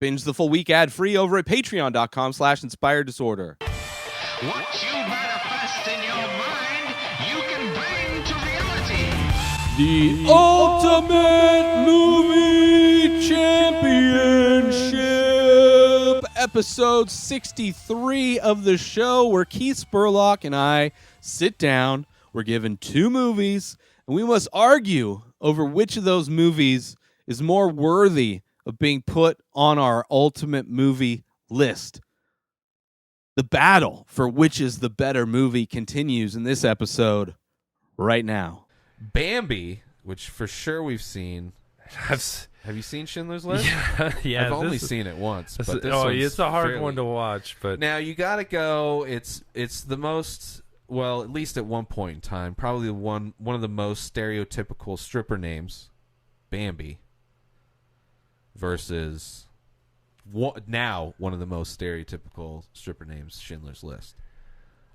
Binge the full week ad-free over at patreon.com/inspireddisorder. What you manifest in your mind, you can bring to reality. The Ultimate Movie Championship, episode 63 of the show, where Keith Spurlock and I sit down. We're given two movies, and we must argue over which of those movies is more worthy of being put on our ultimate movie list. The battle for which is the better movie continues in this episode right now. Bambi, which for sure we've seen. Have you seen Schindler's List? Yeah. I've only seen it once. But this it's a hard one to watch. But now you got to go. It's the most, well, at least at one point in time, probably one of the most stereotypical stripper names, Bambi, versus now one of the most stereotypical stripper names, Schindler's List.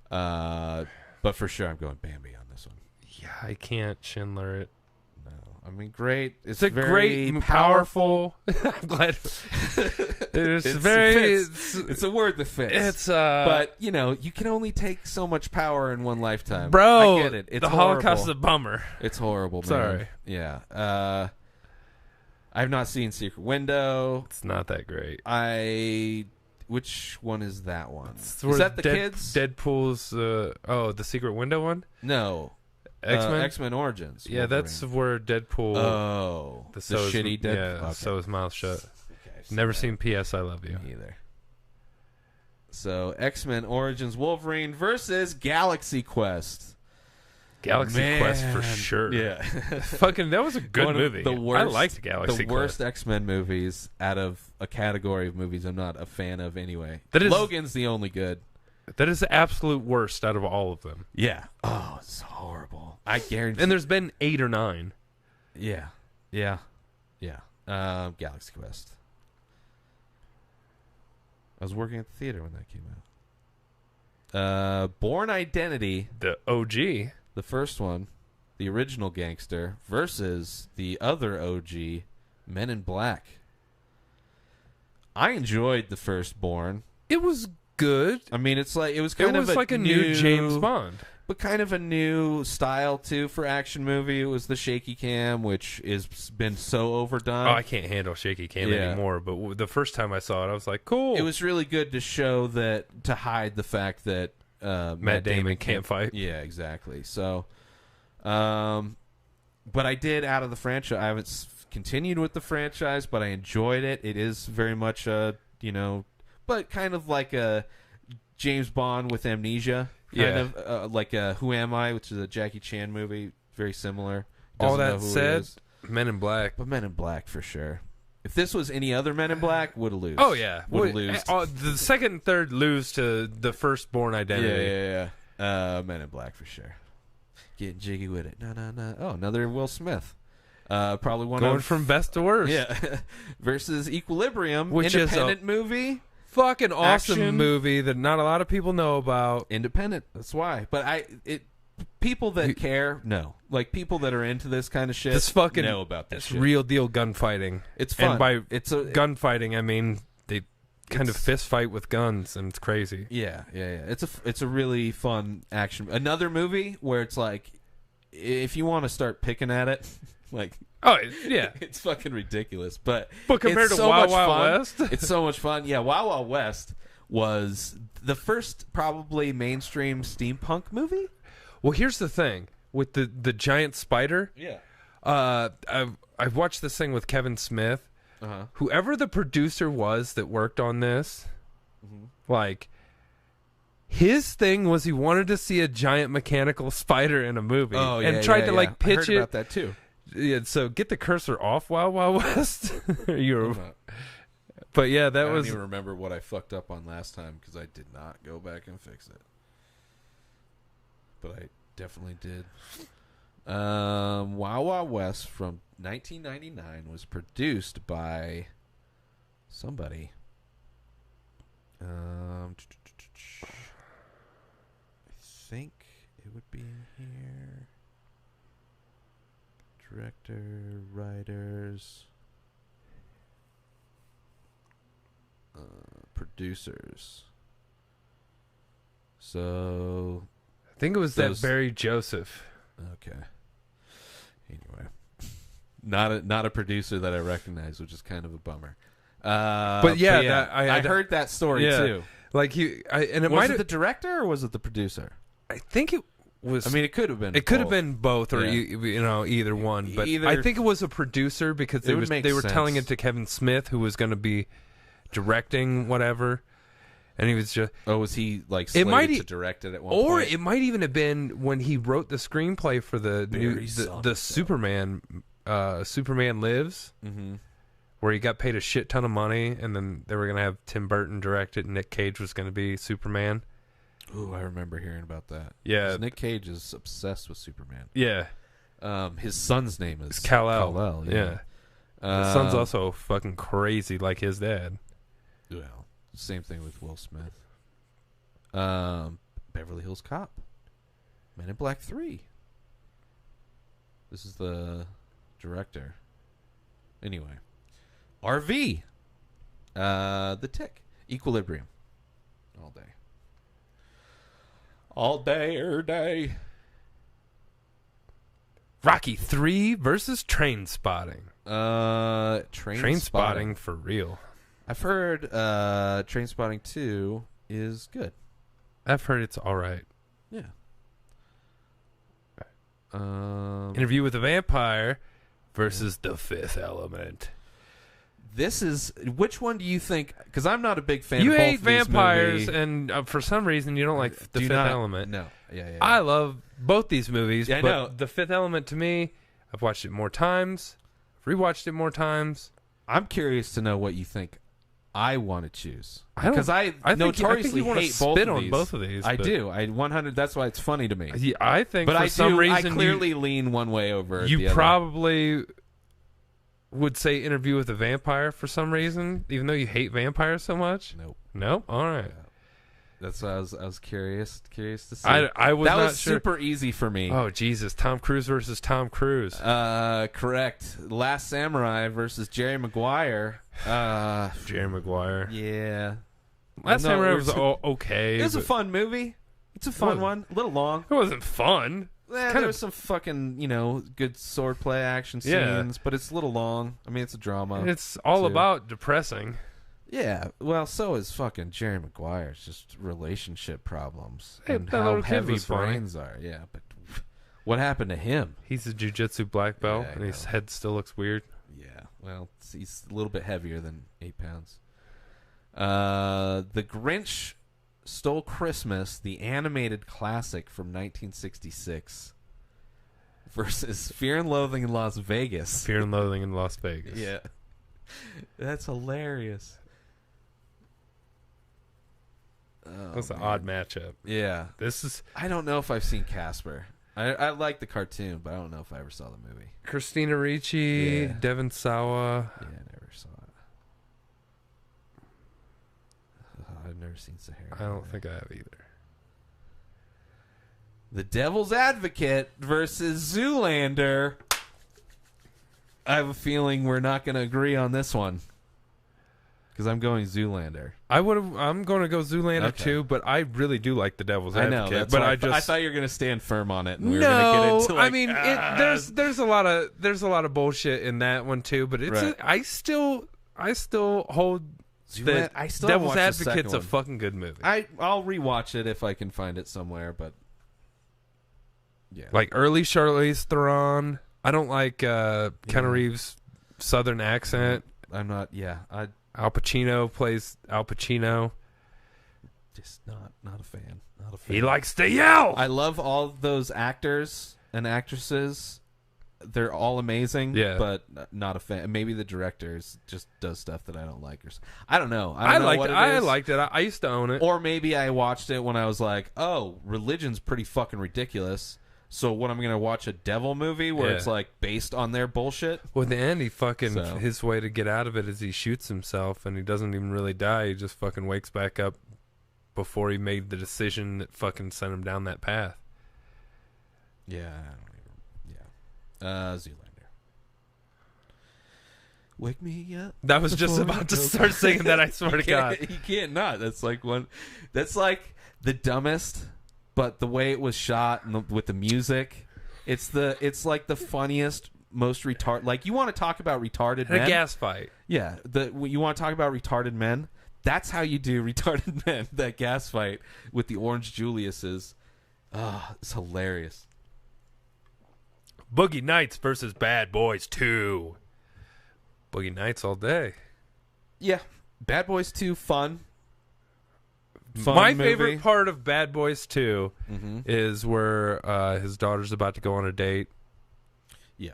But for sure, I'm going Bambi on this one. yeah, I can't Schindler it. No, I mean, great. It's a very great, powerful. I'm glad. It's a word that fits. It's but you know, you can only take so much power in one lifetime. bro. I get it. It's the horrible. Holocaust is a bummer. It's horrible, man. Sorry. Yeah. I've not seen Secret Window. It's not that great. Which one is that one? Is that the kids? Deadpool's. The Secret Window one. No. X-Men. X-Men Origins. Yeah, Wolverine. that's where Deadpool. Oh, the shitty Deadpool. Yeah, Okay. so his mouth shut. Okay, Never seen P.S. I Love You. Me either. So X-Men Origins Wolverine versus Galaxy Quest. Galaxy Quest for sure. Yeah. Fucking, that was a good movie. I liked Galaxy Quest. The worst X-Men movies out of a category of movies I'm not a fan of anyway. Logan's the only good. That is the absolute worst out of all of them. Yeah. Oh, it's horrible. I guarantee. And there's been 8 or 9. Yeah. Galaxy Quest. I was working at the theater when that came out. Born Identity. The OG. The first one, the original gangster, versus the other OG, Men in Black. I enjoyed the first Born. It was good. I mean, it was kind of like a new James Bond, but kind of a new style too for action movie. It was the shaky cam, which has been so overdone. Oh, I can't handle shaky cam anymore. But the first time I saw it, I was like, cool. It was really good to show that, to hide the fact that Matt Damon can't fight. Yeah, exactly. So, but I did out of the franchise. I haven't continued with the franchise, but I enjoyed it. It is very much but kind of like a James Bond with amnesia. Kind of like a Who Am I, which is a Jackie Chan movie. Very similar. All that said, Men in Black. But Men in Black for sure. If this was any other Men in Black, would have lose. Oh, yeah. Would have lose. The second and third lose to the first Born Identity. Yeah. Men in Black for sure. Getting jiggy with it. No. Oh, another Will Smith. Probably one Going from best to worst. Yeah. Versus Equilibrium, which independent is a movie. Fucking awesome Action. Movie that not a lot of people know about. Independent. That's why. But people that care, no. Like people that are into this kind of shit, this fucking know about this. It's shit. real deal gunfighting. It's fun. And by it's gunfighting, I mean they kind of fist fight with guns, and it's crazy. Yeah. It's a really fun action. Another movie where it's like, if you want to start picking at it, like. Oh, yeah. It's fucking ridiculous. But compared it's to so Wild much Wild fun. West? It's so much fun. Yeah, Wild Wild West was the first probably mainstream steampunk movie. Well, here's the thing. With the giant spider. Yeah. I've watched this thing with Kevin Smith. Uh-huh. Whoever the producer was that worked on this, like, his thing was he wanted to see a giant mechanical spider in a movie. Oh, yeah, and tried to, like, pitch I heard it. about that, too. Yeah, so get the cursor off Wild Wild West. But yeah, that I was. don't even remember what I fucked up on last time because I did not go back and fix it. But I definitely did. Wild Wild West from 1999 was produced by somebody. I think it would be in here. Director, writers. producers. So, I think it was that Barry Joseph. okay. Anyway, not a producer that I recognize, which is kind of a bummer. But yeah, I heard that story too. Like it Was it the director or was it the producer? I think it was. I mean, it could have been. It could have both. been both, or either one. But I think it was a producer because they were telling it to Kevin Smith, who was going to be directing whatever, and he was just. Oh, was he like slated to direct it at one point? Or it might even have been when he wrote the screenplay for the Superman, Superman Lives, where he got paid a shit ton of money, and then they were going to have Tim Burton direct it, and Nick Cage was going to be Superman. Ooh, I remember hearing about that. Yeah, 'cause Nick Cage is obsessed with Superman. Yeah, his son's name is Kal-El. Kal-El, yeah. His son's also fucking crazy like his dad. Well, same thing with Will Smith. Beverly Hills Cop, Men in Black 3. This is the director. Anyway, RV, The Tick, Equilibrium, all day. All day, er day. Rocky 3 versus Trainspotting. Trainspotting for real. I've heard Trainspotting 2 is good. I've heard it's all right. Yeah. Interview with a Vampire versus The Fifth Element. This is, which one do you think? Because I'm not a big fan. You of both hate of these vampires, movies. and for some reason you don't like The Fifth Element. No, yeah. I love both these movies, Yeah, I but know. The Fifth Element to me, I've watched it more times, rewatched it more times. I'm curious to know what you think. I want to choose Because I notoriously want to hate both spit of on these. both of these. I do. I 100. That's why it's funny to me. I think, But for some reason, I clearly lean one way over. you the other. probably would say Interview with a Vampire for some reason, even though you hate vampires so much. Nope. All right. That's why I was curious to see. I was that not was sure. super easy for me. Oh Jesus! Tom Cruise versus Tom Cruise. Correct. Last Samurai versus Jerry Maguire. Jerry Maguire. Yeah. Last Samurai was okay. It was a fun movie. It's a fun one. A little long. It wasn't fun. There was some fucking, good swordplay action scenes, but it's a little long. I mean, it's a drama. It's all about depressing. Yeah, well, so is fucking Jerry Maguire. It's just relationship problems and that how little kid heavy was funny. brains are. Yeah, but what happened to him? He's a jiu-jitsu black belt, Yeah, I and his know. head still looks weird. Yeah, well, he's a little bit heavier than 8 pounds. The Grinch Stole Christmas, the animated classic from 1966, versus Fear and Loathing in Las Vegas. Fear and Loathing in Las Vegas. Yeah. That's hilarious. Oh, That's an man. odd matchup. Yeah. This is I don't know if I've seen Casper. I like the cartoon, but I don't know if I ever saw the movie. Christina Ricci, Yeah. Devon Sawa. Yeah, I never saw it. I've never seen Sahara. I don't think I have either. The Devil's Advocate versus Zoolander. I have a feeling we're not going to agree on this one. Because I'm going Zoolander. I'm going to go Zoolander Okay. too, but I really do like the Devil's I Advocate. know. That's but why I I thought you were going to stand firm on it. And we were no, going to get into like, I mean there's a lot of bullshit in that one too. But it's Right. I still hold that I still haven't Devil's watched the second Advocate's a one. fucking good movie. I'll rewatch it if I can find it somewhere, but yeah. Like early Charlize Theron. I don't like Keanu Reeves' southern accent. I'm not. Yeah, Al Pacino plays Al Pacino. just not a fan. Not a fan. He likes to yell. I love all those actors and actresses. They're all amazing. Yeah. but not a fan. Maybe the director just does stuff that I don't like, or I don't know. I know liked what it. it I is. liked it. I used to own it. Or maybe I watched it when I was like, oh, religion's pretty fucking ridiculous. So what, I'm going to watch a devil movie where it's like based on their bullshit? Well, in the end, he fucking So. his way to get out of it is he shoots himself, and he doesn't even really die. He just fucking wakes back up before he made the decision that fucking sent him down that path. Yeah. Zoolander. Wake me up. That was just before about to I go start singing that. I swear to God. You can't not. That's like the dumbest, but the way it was shot and with the music, it's like the funniest, most retarded. Like, you want to talk about retarded men? A gas fight. Yeah, you want to talk about retarded men? That's how you do retarded men. That gas fight with the Orange Juliuses. It's hilarious. Boogie Nights versus Bad Boys 2. Boogie Nights all day. Yeah, Bad Boys 2, fun. My movie. favorite part of Bad Boys 2 is where his daughter's about to go on a date. Yeah.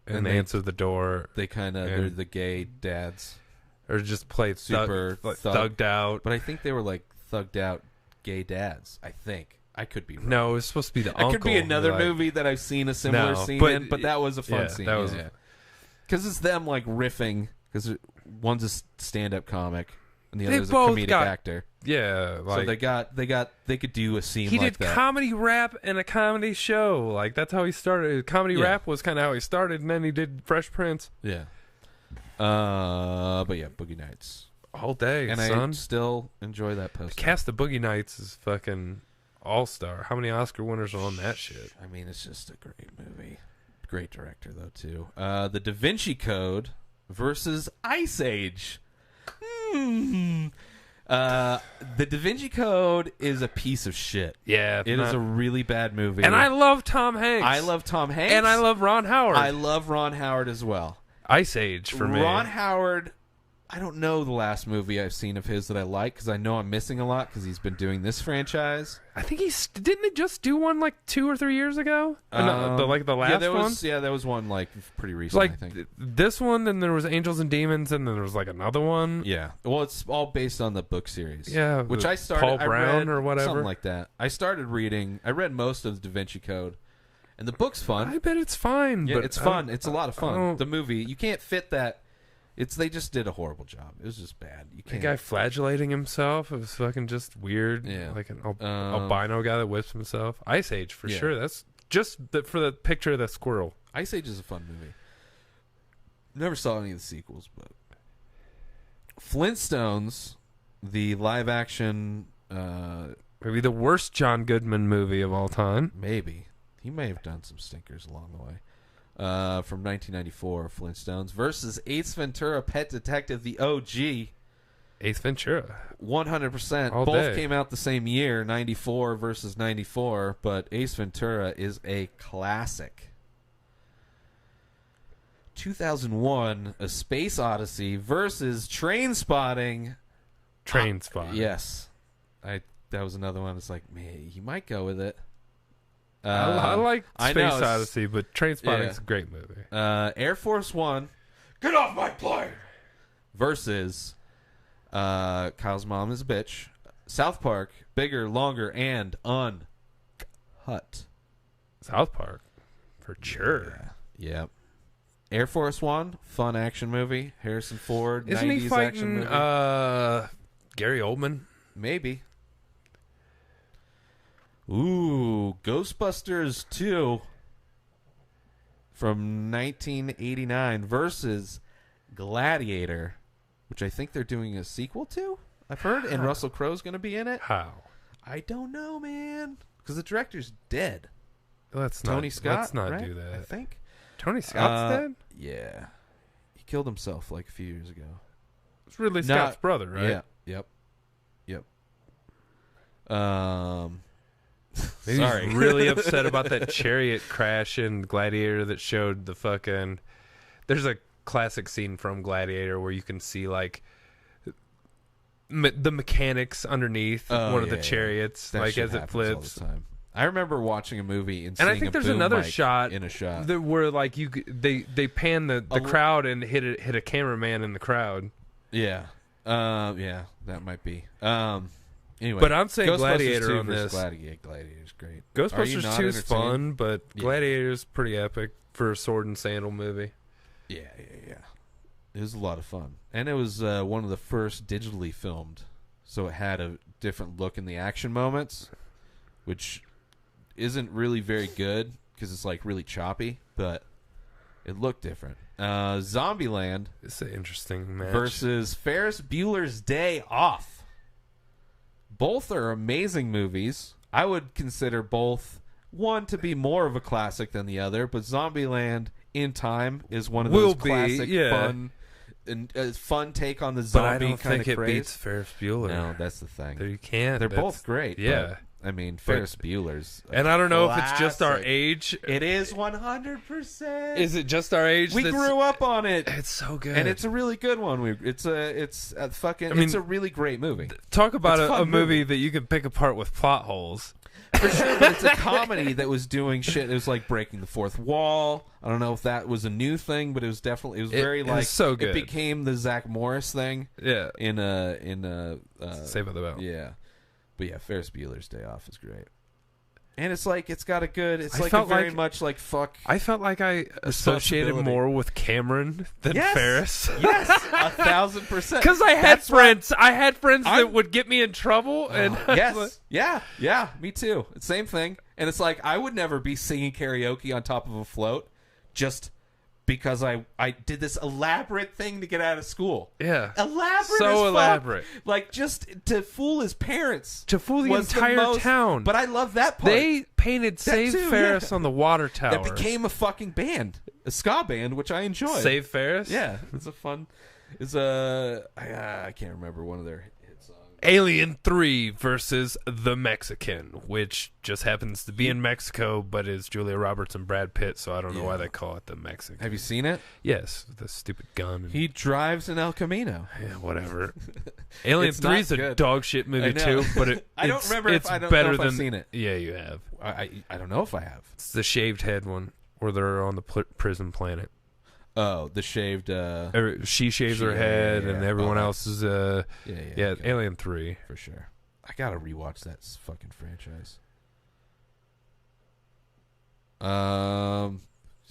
And they answer the door. They they're the gay dads. Or just play Super thugged out. But I think they were like thugged out gay dads. I think. I could be wrong. No, it was supposed to be the uncle. It could be another movie that I've seen a similar scene in, but that was a fun scene. Because it's them like riffing, because one's a stand-up comic and the other's a comedic actor. Yeah, like, so they could do a scene like that. He did comedy rap and a comedy show. Like, that's how he started. Comedy rap was kind of how he started, and then he did Fresh Prince. Yeah. But yeah, Boogie Nights all day, and son. I still enjoy that poster. The cast of Boogie Nights is fucking all-star. How many Oscar winners are on that shit? I mean, it's just a great movie. Great director though too. The Davinci Code versus Ice Age. The Davinci Code is a piece of shit. Yeah, it is a really bad movie. And I love Tom Hanks. I love Tom Hanks, and I love Ron Howard. I love Ron Howard as well. Ice Age for me. Ron Howard. I don't know the last movie I've seen of his that I like, because I know I'm missing a lot because he's been doing this franchise. I think didn't he just do one like 2 or 3 years ago? The last one. There was one like pretty recent. Like I think this one, then there was Angels and Demons, and then there was like another one. Yeah, well, it's all based on the book series. Yeah, which I started. Paul Brown or whatever, something like that. I started reading. I read most of the Da Vinci Code, and the book's fun. I bet it's fine. Yeah, but it's fun. It's a lot of fun. The movie, you can't fit that. They just did a horrible job. It was just bad. You can't. The guy flagellating himself. It was fucking just weird. Yeah. Like an albino guy that whips himself. Ice Age for sure. That's just for the picture of the squirrel. Ice Age is a fun movie. Never saw any of the sequels, but Flintstones, the live action, maybe the worst John Goodman movie of all time. Maybe he may have done some stinkers along the way. From 1994, Flintstones versus Ace Ventura, Pet Detective, the OG. Ace Ventura. 100%. All Both day. came out the same year, 94 versus 94, but Ace Ventura is a classic. 2001, A Space Odyssey versus Trainspotting. Trainspotting. Yes. That was another one. It's like, man, you might go with it. I like Space know, Odyssey, but Trainspotting's a great movie. Air Force One, get off my plane! Versus Kyle's Mom is a Bitch, South Park, Bigger, Longer, and Uncut. South Park, for sure. Yeah. Yep. Air Force One, fun action movie. Harrison Ford, Isn't 90s he action fighting movie. Gary Oldman? Maybe. Ooh, Ghostbusters 2 from 1989 versus Gladiator, which I think they're doing a sequel to, I've heard, and Russell Crowe's going to be in it. How? I don't know, man, because the director's dead. Tony Scott. Let's not right? do that. I think Tony Scott's dead. Yeah, he killed himself like a few years ago. It's Ridley Scott's brother, right? Yeah. Yep. Maybe he's really upset about that chariot crash in Gladiator that showed the fucking... There's a classic scene from Gladiator where you can see, like, the mechanics underneath one of the chariots, That like, shit as it happens flips. all the time. I remember watching a movie and I seeing think a there's boom another mic shot in a shot where, like, they pan the crowd and hit a cameraman in the crowd. Yeah. That might be. Anyway, but I'm saying Ghostbusters Gladiator 2 on versus this. Gladiator's great. Ghostbusters 2 is fun, but Yeah. Gladiator's pretty epic for a sword and sandal movie. Yeah. It was a lot of fun. And it was one of the first digitally filmed. So it had a different look in the action moments, which isn't really very good because it's like really choppy, but It looked different. Zombieland It's an interesting match. versus Ferris Bueller's Day Off. Both are amazing movies. I would consider both one to be more of a classic than the other, but Zombieland in time is one of those classic fun and fun take on the zombie but I don't kind think of it craze. beats Ferris Bueller. No, that's the thing. You can't. They're both great. Yeah. But, I mean, Ferris Bueller's. And I don't know if it's just our classic. age. It is 100%. Is it just our age? We grew up on it. It's so good. And it's a really good one. It's a fucking. It's a really great movie. Talk about It's a a fun movie that you can pick apart with plot holes. For sure, but it's a comedy that was doing shit. It was like breaking the fourth wall. I don't know if that was a new thing, but it was definitely very like so good. It became the Zach Morris thing. Yeah. In Saved by the Bell. Yeah, but yeah, Ferris Bueller's Day Off is great. And it's like it's got a good. It's I like felt a very like- much like fuck. I felt like I associated Responsibility. more with Cameron than Yes. Ferris. Yes, 1,000%. Because I had That's why- friends. I had friends that would get me in trouble, and Yes. Yeah. Me too. It's same thing. And it's like I would never be singing karaoke on top of a float just because I did this elaborate thing to get out of school. yeah, Elaborate So as fuck. elaborate. Like just to fool his parents. to fool the was entire most- town. But I love that part. They painted "Save too, Ferris" yeah. on the water tower. that became a fucking band. A ska band, which I enjoy. "Save Ferris." Yeah. It's a fun I can't remember one of their hit songs. Alien 3 versus The Mexican, which just happens to be in Mexico, but is Julia Roberts and Brad Pitt, so I don't know why they call it The Mexican. Have you seen it? Yes, the stupid gun. And, He drives an El Camino. yeah, whatever. Alien It's 3 not is a good. dog shit movie I know. too, but I don't it's- remember if it's I don't better know if than I've seen it. Yeah, you have. I don't know if I have. It's the shaved head one where they're on the prison planet. Oh, the shaved. She shaves her head, and yeah. everyone Oh, else is yeah, okay. Alien 3. For sure. I gotta rewatch that fucking franchise.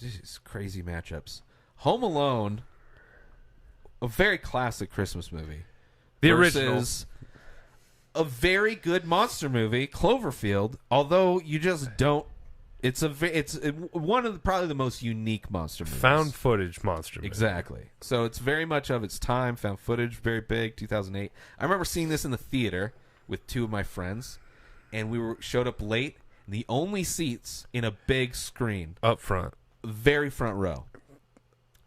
These crazy matchups. Home Alone, a very classic Christmas movie. The versus a very good monster movie, Cloverfield. Although you just don't. It's one of probably the most unique monster movies. Found footage monster movie. Exactly. So it's very much of its time. Found footage, very big, 2008. I remember seeing this in the theater with two of my friends, and we showed up late. And the only seats in a big screen, Up front. very front row,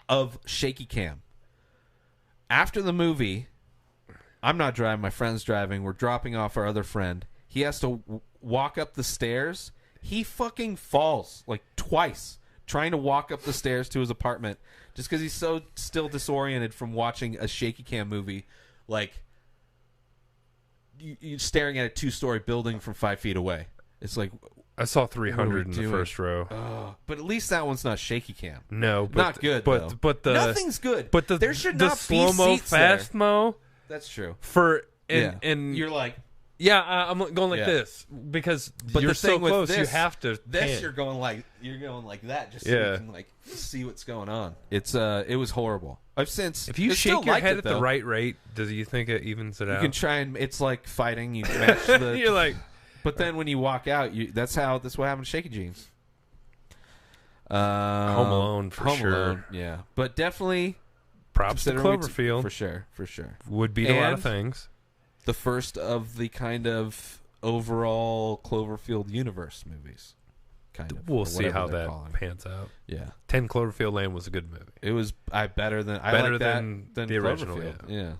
of shaky cam. After the movie, I'm not driving. My friend's driving. We're dropping off our other friend. He has to walk up the stairs. He fucking falls like twice trying to walk up the stairs to his apartment just because he's so still disoriented from watching a shaky cam movie, like you staring at a 2-story building from 5 feet away. It's like, I saw what are 300 in we the doing? first row. but at least that one's not shaky cam. No, but Not good, But though. but the Nothing's good. But there should the not slow be mo seats there. fast mo That's true. for Yeah. and You're like, yeah, I'm going like Yeah. this because but you're the thing so with close. You this, have to. This pan. you're going like that just so Yeah. you can like see what's going on. It was horrible. I've since If you I still shake your liked head it, at the though. right rate, does you think it evens it You out? can try and it's like fighting. You match the. You're like, but then when you walk out, that's what happened to Shaky Jeans. Home Alone for Home sure. Alone, yeah, but definitely props to considering Cloverfield. for sure. Would beat a lot of And- things. The first of the kind of overall Cloverfield universe movies. Kind of. We'll or see whatever how they're that calling it. pans out. Yeah. 10 Cloverfield Lane was a good movie. It was better than Better like that than the original, Cloverfield. Yeah.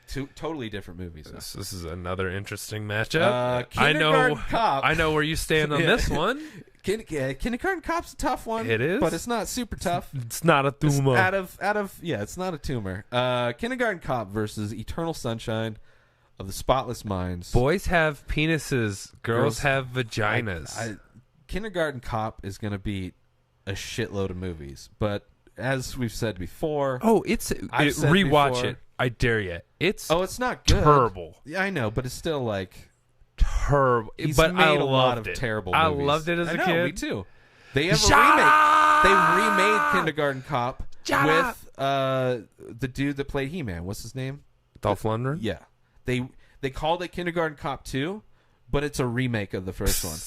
Two totally different movies. This is another interesting matchup. Kindergarten Cop. I know where you stand on Yeah. this one. Kindergarten Cop's a tough one. It is? but it's not super tough. It's not a It's tumor. out of it's not a tumor. Kindergarten Cop versus Eternal Sunshine of the Spotless Minds. Boys have penises. Girls Girls- have vaginas. Kindergarten Cop is going to beat a shitload of movies, but as we've said before, I've said rewatch before- it. I dare you. It's it's not good. terrible. Yeah, I know, but it's still like Terrible. he's But made I a lot loved of it. terrible I movies. loved it as I a know, kid. Me too. They have Shut a remake. up! They remade Kindergarten Cop Shut with the dude that played He-Man. What's his name? Dolph Lundgren? Yeah. They called it Kindergarten Cop 2, but it's a remake of the first one.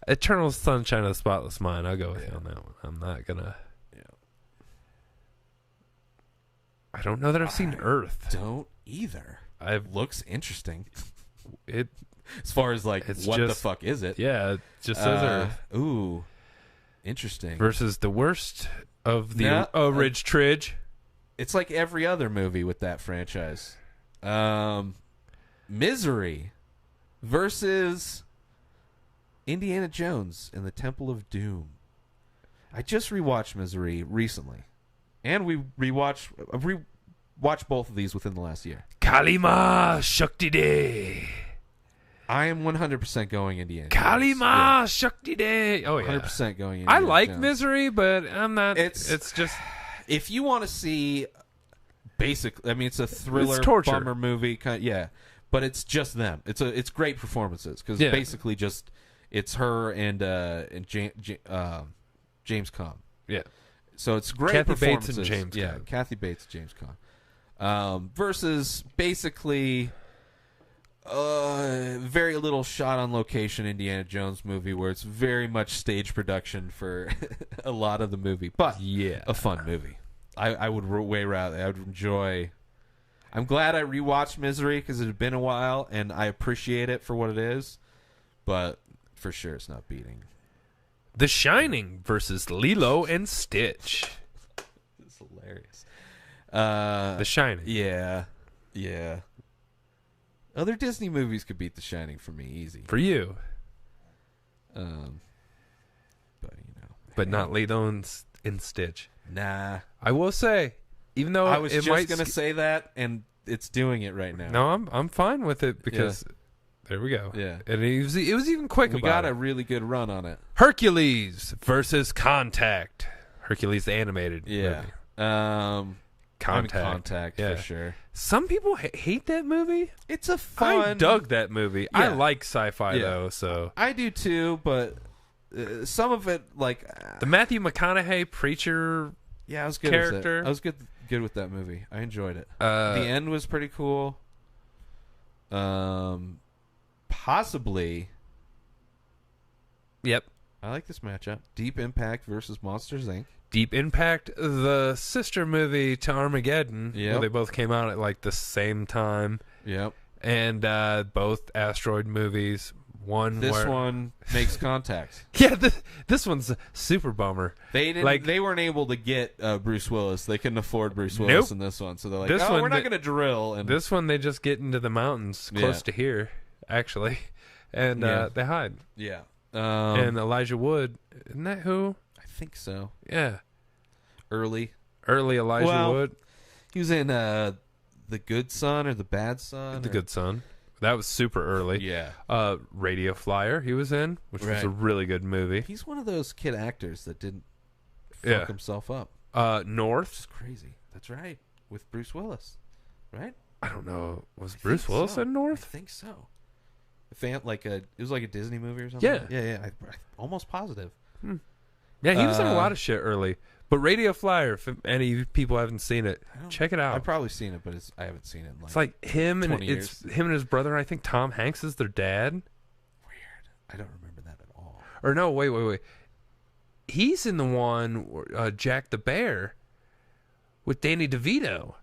Eternal Sunshine of the Spotless Mind. I'll go with you on that one. I'm not gonna. I don't know that I've seen Earth. Don't either. I've looks interesting. it As far as like, It's what the just- fuck is it? yeah, it just says Earth Ooh, interesting. versus the worst of the No, Ridge Tridge. It's like every other movie with that franchise. Misery versus Indiana Jones and the Temple of Doom. I just rewatched Misery recently, and we rewatched both of these within the last year. Kalima Shakti De. I am 100% going Indiana. Kalima Shakti De. Oh yeah, 100% going Indiana. I like Jones. Misery, but I'm not. It's just if you want to see, basically, I mean, it's a thriller, It's torture. bummer movie, yeah. But it's just them. It's great performances because Yeah. basically just it's her and James Caan. yeah. So it's great Kathy Bates performances. and James yeah, Caan. Kathy Bates, James Caan. Versus basically very little shot on location Indiana Jones movie where it's very much stage production for a lot of the movie, but Yeah. a fun movie. I would way rather. I would enjoy. I'm glad I rewatched Misery because it had been a while, and I appreciate it for what it is. But for sure, it's not beating. The Shining versus Lilo and Stitch. It's hilarious. The Shining. Yeah. Other Disney movies could beat The Shining for me easy. For you. But you know. But not Lilo and Stitch. Nah. I will say, even though I was it just might gonna say that, and it's doing it right now. No, I'm fine with it because there we go. Yeah. And it was even quick We about got it. a really good run on it. Hercules versus Contact. Hercules the animated Yeah. movie. Contact Yeah. for sure. Some people hate that movie. It's a fun. I dug that movie. I Yeah. like sci-fi Yeah. though, so I do too, but some of it, like, the Matthew McConaughey preacher yeah, I was good character. with it. I was good with that movie. I enjoyed it. The uh end was pretty cool. Possibly, yep. I like this matchup: Deep Impact versus Monsters Inc. Deep Impact, the sister movie to Armageddon. Yep. Well, they both came out at like the same time. Yep. And both asteroid movies. This one makes contact. Yeah, this one's a super bummer. They didn't. Like- they weren't able to get Bruce Willis. They couldn't afford Bruce Willis Nope. in this one, so they're like, This "Oh, one we're not they- going to drill." And This one, they just get into the mountains close Yeah. to here, actually. And Yeah. they hide. yeah, And Elijah Wood, isn't that who? I think so. Yeah. Early, Early Elijah Well, Wood. he was in The Good Son or The Bad Son. The or- Good Son. That was super early. Yeah, Radio Flyer he was in, which was a Right. really good movie. he's one of those kid actors that didn't fuck Yeah. himself up. North. It's crazy. That's right, with Bruce Willis, right? I don't know. Was I Bruce think Willis so. in I North? think so. It was like a Disney movie or something. Yeah. yeah. I'm almost positive. Yeah, he was in a lot of shit early. But Radio Flyer, if any people haven't seen it, check it out. I've probably seen it, but I haven't seen it in It's like him and 20 it's him and his brother. I think Tom Hanks is their dad. weird. I don't remember that at all. Or no, wait. He's in the one Jack the Bear with Danny DeVito.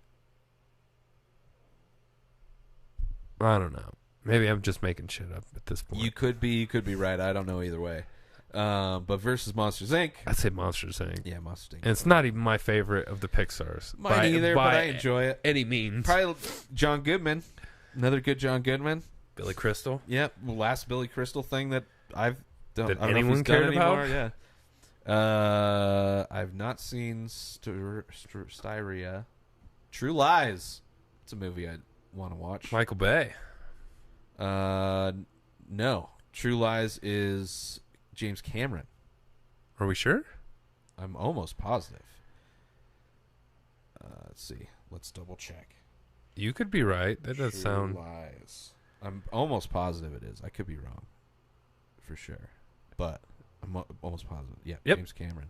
I don't know. Maybe I'm just making shit up at this point. You could be right. I don't know either way. But versus Monsters Inc. I'd say Monsters Inc. Yeah, Monsters Inc. And it's not even my favorite of the Pixar's. Mine either, but I enjoy it. Any means. Probably John Goodman. Another good John Goodman. Billy Crystal. Yep, last Billy Crystal thing that I've done. That I don't know if anyone he's done cared about? anymore. Yeah. I've not seen Styria. True Lies. It's a movie I want to watch. Michael Bay. No. True Lies is James Cameron. Are we sure? I'm almost positive. Let's see. Let's double check. You could be right. That does True sound. Lies. I'm almost positive it is. I could be wrong. For sure. But I'm almost positive. Yeah, Yep. James Cameron.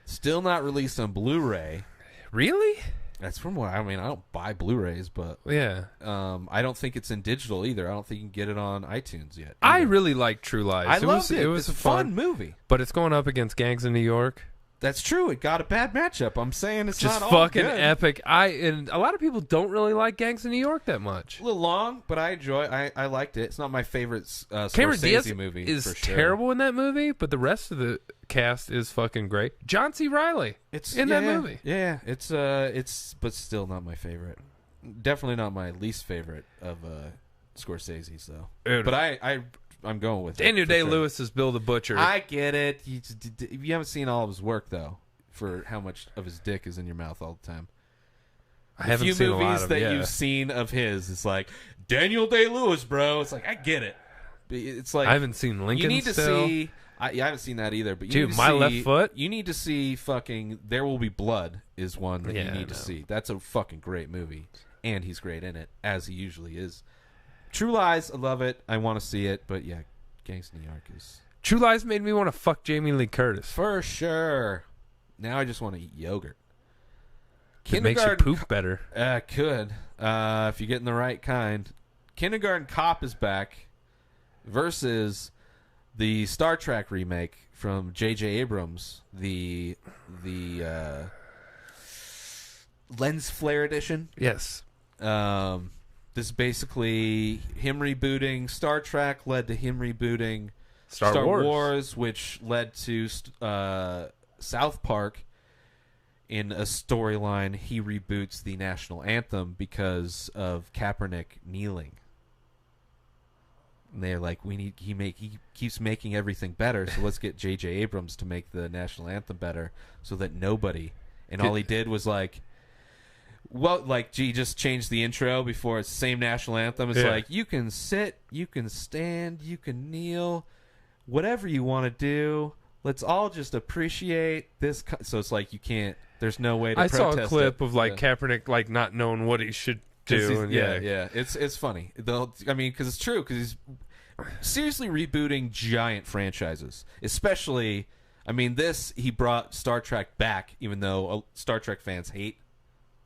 Still not released on Blu-ray. Really? That's from what I mean. I don't buy Blu-rays, but Yeah. I don't think it's in digital either. I don't think you can get it on iTunes yet. I either. really like True Lies. I loved it. It was it's a a fun movie. but it's going up against Gangs of New York. That's true. It got a bad matchup. I'm saying it's Just not all fucking good. epic. And a lot of people don't really like Gangs of New York that much. A little long, but I enjoy. I liked it. It's not my favorite Cameron Diaz Scorsese movie. is for sure. terrible in that movie, but the rest of the cast is fucking great. John C. Reilly in that movie. Yeah, it's but still not my favorite. Definitely not my least favorite of Scorsese's though. Dude. But I'm going with Daniel it. For sure. Day-Lewis is Bill the Butcher. I get it. You haven't seen all of his work though, for how much of his dick is in your mouth all the time. I haven't few seen movies a lot of that yeah. you've seen of his. It's like Daniel Day-Lewis, bro. It's like I get it. It's like I haven't seen Lincoln. You need to still. see. I haven't seen that either. But you Dude, need to My see, Left Foot. You need to see fucking There Will Be Blood is one that Yeah, you need to see. That's a fucking great movie, and he's great in it as he usually is. True Lies, I love it. I want to see it, but yeah, Gangs of New York is True Lies made me want to fuck Jamie Lee Curtis. for sure. Now I just want to eat yogurt. It makes you poop better. Could if you're getting the right kind. Kindergarten Cop is back versus the Star Trek remake from J.J. Abrams, the lens flare edition. Yes. This is basically him rebooting Star Trek, led to him rebooting Star Wars, which led to South Park. In a storyline, he reboots the national anthem because of Kaepernick kneeling. And they're like, he keeps making everything better, so let's get J.J. Abrams to make the national anthem better, so that nobody. And all he did was he just changed the intro before it's the same national anthem. It's like, you can sit, you can stand, you can kneel, whatever you want to do. Let's all just appreciate this. So it's like you can't. There's no way to I protest saw a clip it. of Kaepernick not knowing what he should do. And yeah. It's funny. Because it's true. Because he's seriously rebooting giant franchises, especially. He brought Star Trek back, even though Star Trek fans hate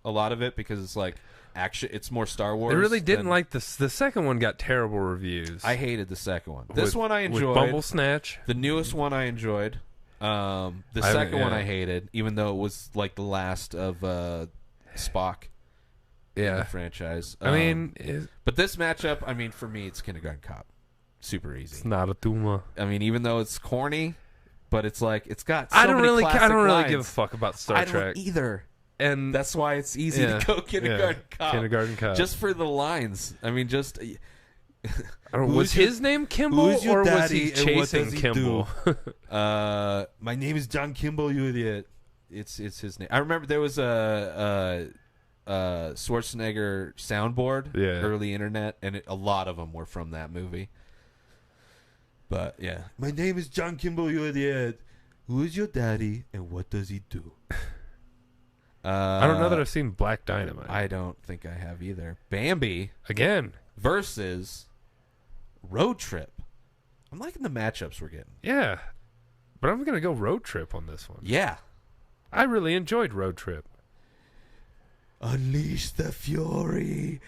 a lot of it because it's like action. It's more Star Wars. They really didn't like this. The second one got terrible reviews. I hated the second one. This one I enjoyed. With Bumble Snatch. The newest one I enjoyed. The second one I hated, even though it was like the last of Spock in the franchise. But this matchup, for me, it's Kindergarten Cop. Super easy. It's not a tumor. Even though it's corny, but it's like it's got. I don't many really classic give a fuck about Star Trek. I don't either. And that's why it's easy to go Kindergarten Cop. Kindergarten Cop. Just for the lines. Was his name Kimball, or was he chasing Kimball? My name is John Kimball, you idiot. It's his name. I remember there was a Schwarzenegger soundboard, early internet, and a lot of them were from that movie. But yeah, my name is John Kimball, you idiot. Who is your daddy, and what does he do? I don't know that I've seen Black Dynamite. I don't think I have either. Bambi again versus Road Trip. I'm liking the matchups we're getting. Yeah, but I'm gonna go Road Trip on this one. Yeah, I really enjoyed Road Trip. Unleash the fury.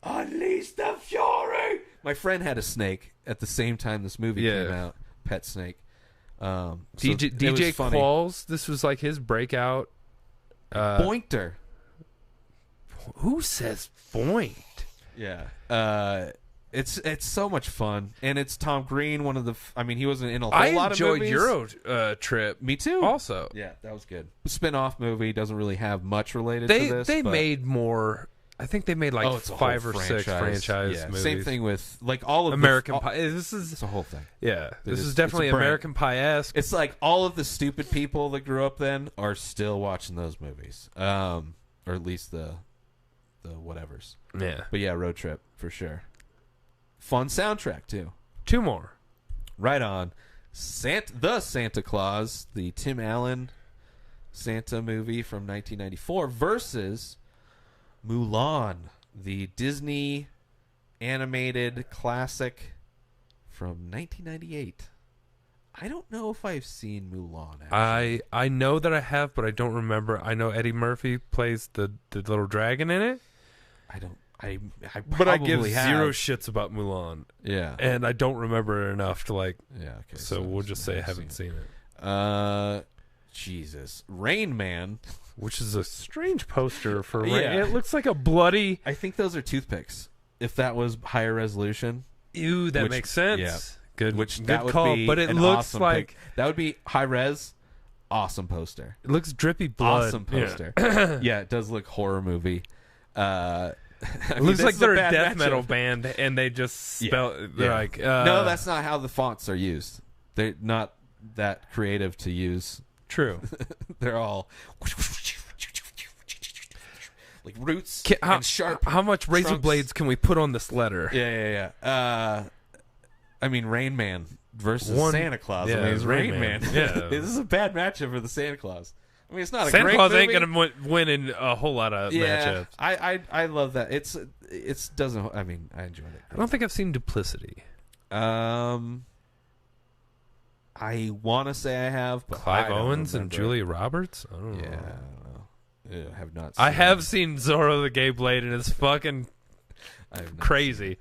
Unleash the fury. My friend had a snake at the same time this movie came out. Pet snake. DJ Qualls. This was like his breakout. Boinkter. Who says Boinked? Yeah. It's so much fun, and it's Tom Green. One of the. He wasn't in a whole lot of movies. I enjoyed Euro Trip. Me too. Also, yeah, that was good. Spin-off movie doesn't really have much related to this. They made more. I think they made like 5 or 6 franchise movies. Same thing with all of American Pie. It's a whole thing. Yeah, this is definitely American Pie-esque. It's like all of the stupid people that grew up then are still watching those movies, or at least the whatevers. Yeah, but yeah, Road Trip for sure. Fun soundtrack too. 2 more. Right on. The Santa Claus, the Tim Allen Santa movie from 1994 versus Mulan, the Disney animated classic from 1998. I don't know if I've seen Mulan. Actually. I know that I have, but I don't remember. I know Eddie Murphy plays the little dragon in it. I but I give have. zero shits about Mulan. Yeah, and I don't remember it enough to like. Yeah, okay. So we'll just say I haven't seen it. Jesus. Rain Man. Which is a strange poster for Rain. Yeah. It looks like a bloody... I think those are toothpicks. If that was higher resolution. Ew, that makes sense. Yeah. Good, Which good that would call. be But it an looks awesome like... pic. That would be high res. Awesome poster. It looks drippy blood. Awesome poster. Yeah. Yeah, it does look horror movie. It looks like they're a death metal band, and they just spell... They're like... no, that's not how the fonts are used. They're not that creative to use. True. They're all... like roots and sharp. How much razor trunks. blades can we put on this letter? Yeah. I mean, Rain Man versus Santa Claus. Yeah, I mean, it's Rain Man. Yeah. This is a bad matchup for the Santa Claus. I mean, it's not a Santa great Claus movie. ain't gonna win in a whole lot of matchups. I love that. It's doesn't. I mean, I enjoyed it. I don't think I've seen Duplicity. I want to say I have, but Clive I don't Owens and remember. Julia Roberts. I don't know. Yeah, I don't know. Yeah, I have not. Seen I have seen Zorro the Gay Blade, and it's fucking I have not crazy.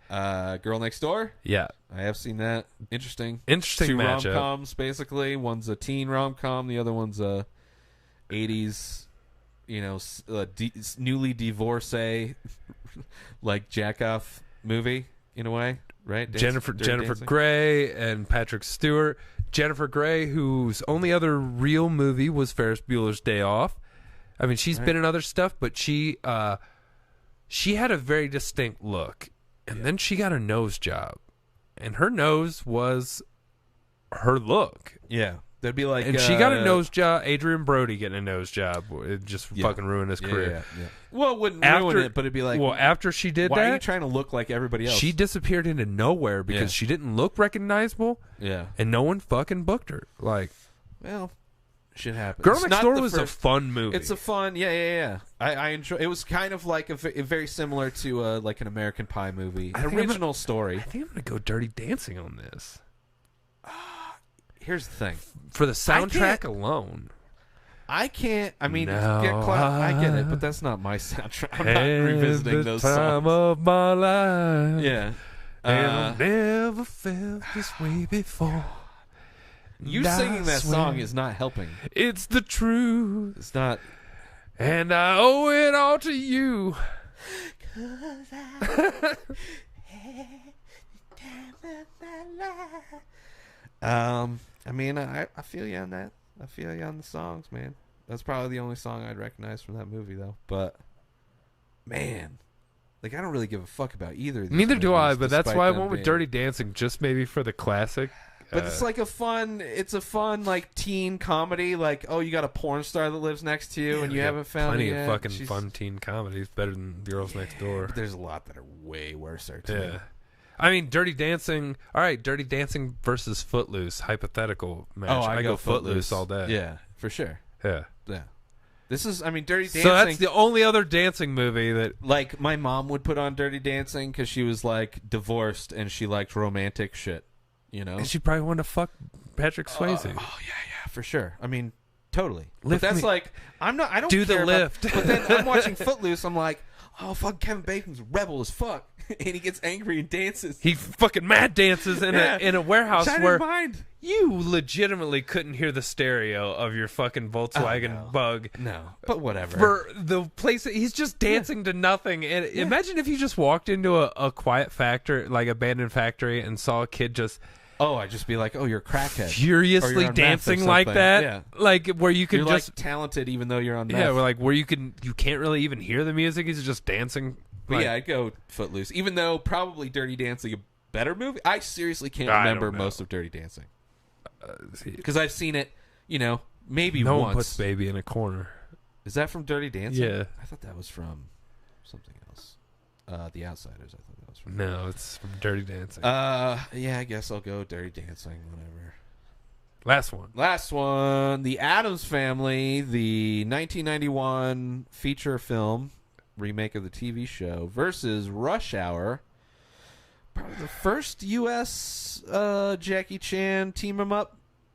seen. Girl Next Door. Yeah, I have seen that. Interesting. interesting Two matchup. rom-coms, basically. One's a teen rom-com. The other one's a 80s, newly divorcee, like jack-off movie, in a way, right? Jennifer Dancing. Grey and Patrick Stewart. Jennifer Grey, whose only other real movie was Ferris Bueller's Day Off. I mean, she's been in other stuff, but she had a very distinct look. And then she got a nose job. And her nose was her look. Yeah. That'd be like... And she got a nose job. Adrian Brody getting a nose job. It just fucking ruined his career. Yeah. Well, it wouldn't ruin it, but it'd be like... Well, after she did why that... are you trying to look like everybody else? She disappeared into nowhere because she didn't look recognizable. Yeah. And no one fucking booked her. Like... Well... Shit happens. Girl It's Next not Door the was first- a fun movie. It's a fun, yeah. I enjoy. It was kind of like very similar to like an American Pie movie, original story. I think I'm gonna go Dirty Dancing on this. Here's the thing: For the soundtrack can't- alone. I can't. I mean, No, I get it, but that's not my soundtrack. I'm not revisiting those time songs. of my life. Yeah, And I've never felt this way before. you And singing I that swear song is not helping. It's the truth. It's not. And I owe it all to you. I mean, I feel you on that. I feel you on the songs, man. That's probably the only song I'd recognize from that movie, though. But man, like I don't really give a fuck about either of these Neither do I, movies, but that's despite why I them went with being- Dirty Dancing, just maybe for the classic. But it's like it's a fun like teen comedy. Like, oh, you got a porn star that lives next to you, and you haven't found plenty it yet. of fucking She's- fun teen comedies, better than Girls Next Door. But there's a lot that are way worse there too. Yeah. I mean, Dirty Dancing. All right, Dirty Dancing versus Footloose, hypothetical match. Oh, I go Footloose all day. Yeah, for sure. Yeah. Yeah. This is, I mean, Dirty Dancing. So that's the only other dancing movie that. Like my mom would put on Dirty Dancing because she was like divorced and she liked romantic shit. You know, And she probably wanted to fuck Patrick Swayze. Oh yeah, for sure. I mean, totally. Lift but that's me- like I don't Do the care about- lift. but then I'm watching Footloose. I'm like, oh fuck, Kevin Bacon's a rebel as fuck, and he gets angry and dances. He fucking mad dances in a warehouse Which I where didn't mind. you legitimately couldn't hear the stereo of your fucking Volkswagen Bug. No, but whatever. For the place that he's just dancing to nothing. And imagine if you just walked into a quiet factory, like abandoned factory, and saw a kid just I'd just be like, oh, you're a crackhead. Or furiously you're on meth or dancing like something. that. Yeah. Like where you could You're just like talented even though you're on meth. yeah, like where you can't really even hear the music. He's just dancing. But Like, yeah, I'd go Footloose. Even though probably Dirty Dancing a better movie. I seriously can't I don't remember know. most of Dirty Dancing. Because I've seen it, maybe no once. one puts baby in a corner. Is that from Dirty Dancing? Yeah. I thought that was from something else. The Outsiders, I thought that was from. No, it's from Dirty Dancing. Yeah, I guess I'll go Dirty Dancing, whatever. Last one. Last one, The Addams Family, the 1991 feature film remake of the TV show versus Rush Hour. Probably the first U.S. Jackie Chan team him up.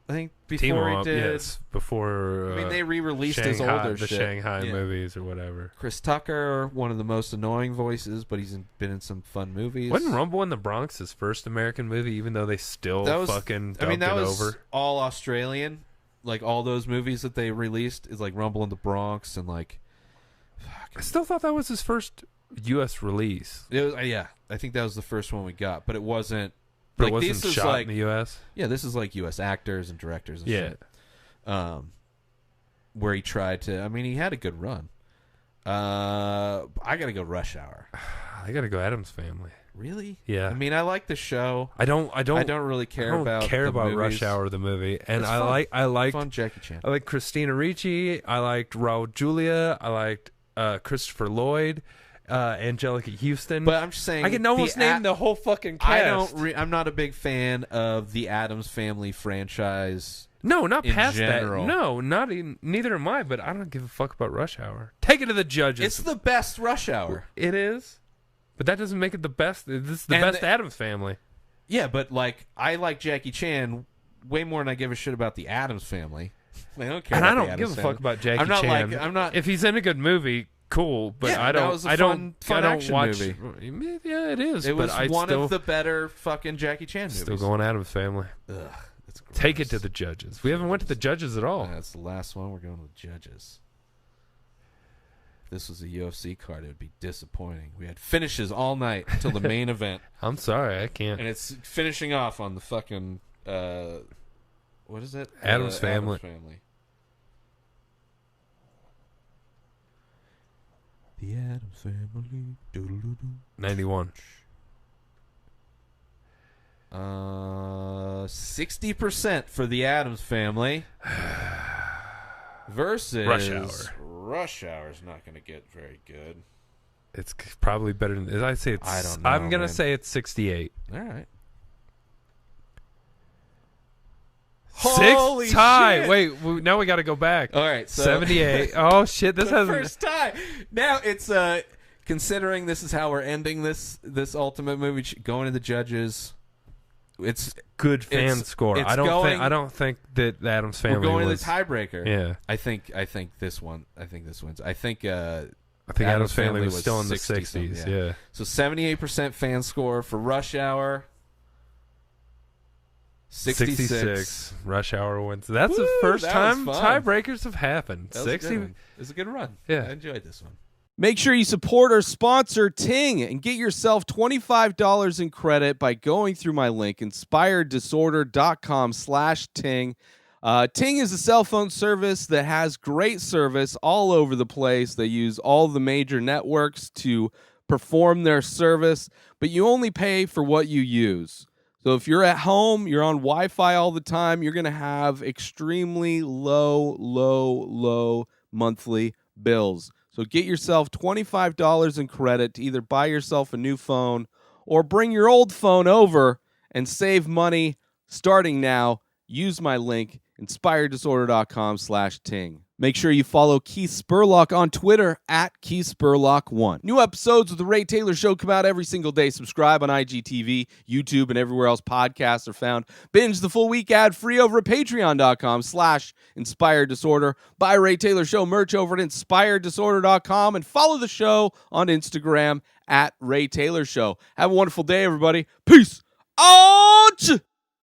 I think before Team 'em he up, did. yes. Before I mean, they re-released his older the shit. Shanghai Yeah. movies or whatever. Chris Tucker, one of the most annoying voices, but been in some fun movies. Wasn't Rumble in the Bronx his first American movie, even though they still That was fucking dubbed I mean, that it was over? all Australian. like all those movies that they released is like Rumble in the Bronx and like. I still thought that was his first U.S. release. It was, yeah, I think that was the first one we got, but it wasn't. But like, it wasn't this is shot like, in the U.S. Yeah, this is like U.S. actors and directors and shit. Where he tried to. I mean, he had a good run. I gotta go Rush Hour. I gotta go Addams Family. Really? Yeah. I mean, I like the show. I don't really care about Rush Hour the movie, and I liked fun Jackie Chan. I liked Christina Ricci. I liked Raul Julia. I liked Christopher Lloyd, Angelica Houston. But I'm just saying, I can almost name the whole fucking cast. I'm not a big fan of the Addams Family franchise. No, not in past general. that. No, neither am I. But I don't give a fuck about Rush Hour. Take it to the judges. It's the best Rush Hour. It is, but that doesn't make it the best. This is the best Addams Family. Yeah, but like I like Jackie Chan way more than I give a shit about the Addams Family. I don't care. And about I don't the give Addams a Family. fuck about Jackie I'm not Chan. like I'm not. If he's in a good movie, cool. But Yeah, I don't. that was a I don't. fun I don't action watch. movie. Yeah, it is. It but was I one still, of the better fucking Jackie Chan movies. Still going Addams Family. Ugh, that's gross. Take it to the judges. We haven't went to the judges at all. That's the last one. We're going to the judges. If this was a UFC card, it would be disappointing. We had finishes all night until the main event, I'm sorry, I can't. and it's finishing off on the fucking what is it? Addams Family. Addams Family. The Addams Family. Doodle-doo-doo. 91. 60% for the Addams Family versus Rush Hour. Rush Hour is not going to get very good. It's probably better than. I'd say it's. I don't know, I'm gonna man. say it's 68. All right. Sixth tie. shit. Wait, now we got to go back. All right, so 78. Oh shit, this the hasn't. first tie. Now it's considering this is how we're ending this ultimate movie, going to the judges. It's Good fan score. it's I going- don't think that the Addams Family we're going was. to the tiebreaker. Yeah. I think this one. I think this wins. I think Addams Family was still in the 60-something, 60s. Yeah. So 78% fan score for Rush Hour. 66. Rush Hour wins. That's the Woo, first that time was fun. tiebreakers have happened. That was a 60. good one. It was a good run. Yeah. I enjoyed this one. Make sure you support our sponsor, Ting, and get yourself $25 in credit by going through my link, inspireddisorder.com/Ting. Ting is a cell phone service that has great service all over the place. They use all the major networks to perform their service, but you only pay for what you use. So if you're at home, you're on Wi-Fi all the time, you're going to have extremely low monthly bills. So get yourself $25 in credit to either buy yourself a new phone or bring your old phone over and save money starting now. Use my link, inspireddisorder.com/Ting. Make sure you follow Keith Spurlock on Twitter at KeithSpurlock1. New episodes of The Ray Taylor Show come out every single day. Subscribe on IGTV, YouTube, and everywhere else podcasts are found. Binge the full week ad-free over at patreon.com/InspiredDisorder. Buy Ray Taylor Show merch over at InspiredDisorder.com and follow the show on Instagram at Ray Taylor Show. Have a wonderful day, everybody. Peace out!